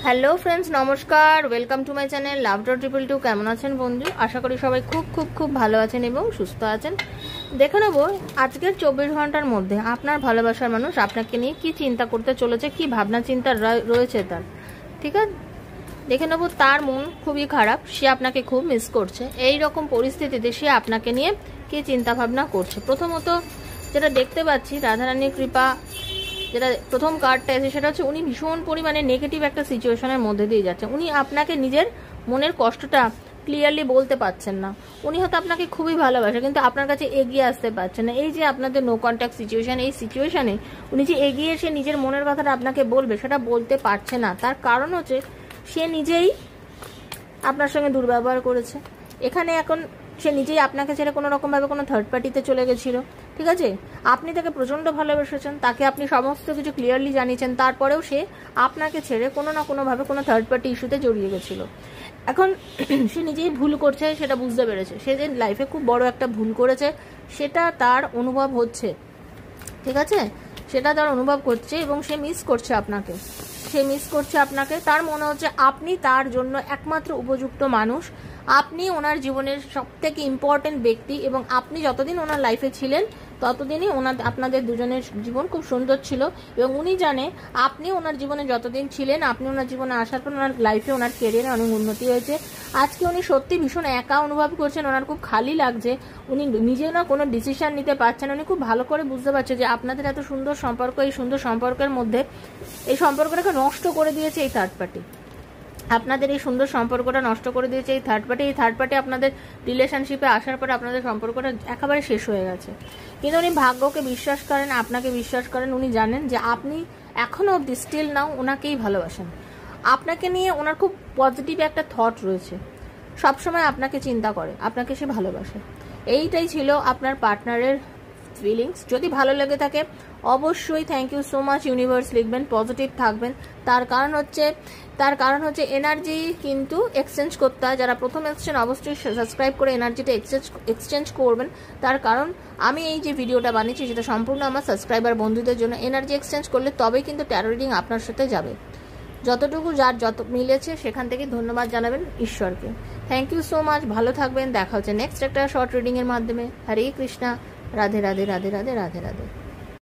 Hello friends, নমস্কার। Welcome to my channel love. কেমন আছেন বন্ধু? আশা করি সবাই খুব খুব খুব ভালো আছেন এবং সুস্থ আছেন। দেখে নেব আজকের 24 ঘন্টার মধ্যে আপনার ভালোবাসার মানুষ আপনাকে নিয়ে কি চিন্তা করতে চলেছে, কি ভাবনা চিন্তা রয়েছে তার। ঠিক আছে, দেখে নেব। তার মন খুবই খারাপ, সে আপনাকে খুব মিস করছে। এই রকম পরিস্থিতিতে সে আপনাকে নিয়ে কি চিন্তা ভাবনা করছে। প্রথমত যেটা দেখতে পাচ্ছি, রাধারানীর কৃপা, যেটা প্রথম কার্ডটা এসে সেটা হচ্ছে উনি ভীষণ পরিমাণে নেগেটিভ একটা সিচুয়েশনের মধ্যে দিয়ে যাচ্ছেন। উনি আপনাকে নিজের মনের কষ্টটা ক্লিয়ারলি বলতে পারছেন না। উনি হয়তো আপনাকে খুবই ভালোবাসে, কিন্তু আপনার কাছে এগিয়ে আসতে পারছেন না। এই যে আপনাদের নো কন্ট্যাক্ট সিচুয়েশন, এই সিচুয়েশনে উনি যে এগিয়ে এসে নিজের মনের কথাটা আপনাকে বলবে, সেটা বলতে পারছে না। তার কারণ হচ্ছে সে নিজেই আপনার সঙ্গে দুর্ব্যবহার করেছে। এখানে এখন সে নিজেই আপনাকে ছেড়ে কোনো রকমভাবে কোনো থার্ড পার্টিতে চলে গেছিল। ঠিক আছে, আপনি তাকে প্রচণ্ড ভালোবেসেছেন, তাকে আপনি সমস্ত কিছু ক্লিয়ারলি জানিয়েছেন, তারপরেও সে আপনাকে ছেড়ে কোনো না কোনোভাবে কোনো থার্ড পার্টি ইস্যুতে জড়িয়ে গেছিল। এখন সে নিজেই ভুল করছে, সেটা বুঝতে পেরেছে। সে যে লাইফে খুব বড় একটা ভুল করেছে সেটা তার অনুভব হচ্ছে। ঠিক আছে, সেটা তার অনুভব করছে এবং সে মিস করছে আপনাকে। তার মনে হচ্ছে আপনি তার জন্য একমাত্র উপযুক্ত মানুষ, আপনি ওনার জীবনের সবথেকে ইম্পর্টেন্ট ব্যক্তি, এবং আপনি যতদিন ওনার লাইফে ছিলেন ততদিনই আপনাদের দুজনের জীবন খুব সুন্দর ছিল। এবং উনি জানে আপনি ওনার জীবনে যতদিন ছিলেন, আপনি ওনার জীবনে আসার পর ওনার লাইফে, ওনার কেরিয়ারে অনেক উন্নতি হয়েছে। আজকে উনি সত্যি ভীষণ একা অনুভব করছেন, ওনার খুব খালি লাগছে, উনি নিজেও না কোনো ডিসিশন নিতে পারছেন। উনি খুব ভালো করে বুঝতে পারছে যে আপনাদের এত সুন্দর সম্পর্ক, এই সুন্দর সম্পর্কের মধ্যে এই সম্পর্কটাকে নষ্ট করে দিয়েছে এই থার্ড পার্টি। আপনাদের এই সুন্দর সম্পর্কটা নষ্ট করে দিয়েছে এই থার্ড পার্টি। এই থার্ড পার্টি আপনাদের রিলেশনশিপে আসার পরে আপনাদের সম্পর্কটা একেবারে শেষ হয়ে গেছে। কিন্তু উনি ভাগ্যকে বিশ্বাস করেন, আপনাকে বিশ্বাস করেন। উনি জানেন যে আপনি এখনও অবধি স্টিল নাও ওনাকেই ভালোবাসেন। আপনাকে নিয়ে ওনার খুব পজিটিভ একটা থট রয়েছে, সবসময় আপনাকে চিন্তা করে, আপনাকে সে ভালোবাসে। এইটাই ছিল আপনার পার্টনারের ফিলিংস। যদি ভালো লেগে থাকে অবশ্যই thank you so much universe লিখবেন, পজিটিভ থাকবেন। তার কারণ হচ্ছে এনার্জি কিন্তু এক্সচেঞ্জ করতে হয়। যারা প্রথম এসেছেন অবশ্যই সাবস্ক্রাইব করে এনার্জিটা এক্সচেঞ্জ করবেন। তার কারণ আমি এই যে ভিডিওটা বানিয়েছি সেটা সম্পূর্ণ আমার সাবস্ক্রাইবার বন্ধুদের জন্য। এনার্জি এক্সচেঞ্জ করলে তবেই কিন্তু ট্যারো রিডিং আপনার সাথে যাবে। যতটুকু যার যত মিলেছে সেখান থেকে ধন্যবাদ জানাবেন ঈশ্বরকে। থ্যাংক ইউ সো মাচ, ভালো থাকবেন। দেখা হচ্ছে নেক্সট একটা শর্ট রিডিংয়ের মাধ্যমে। হরে কৃষ্ণা, রাধে রাধে রাধে রাধে রাধে রাধে।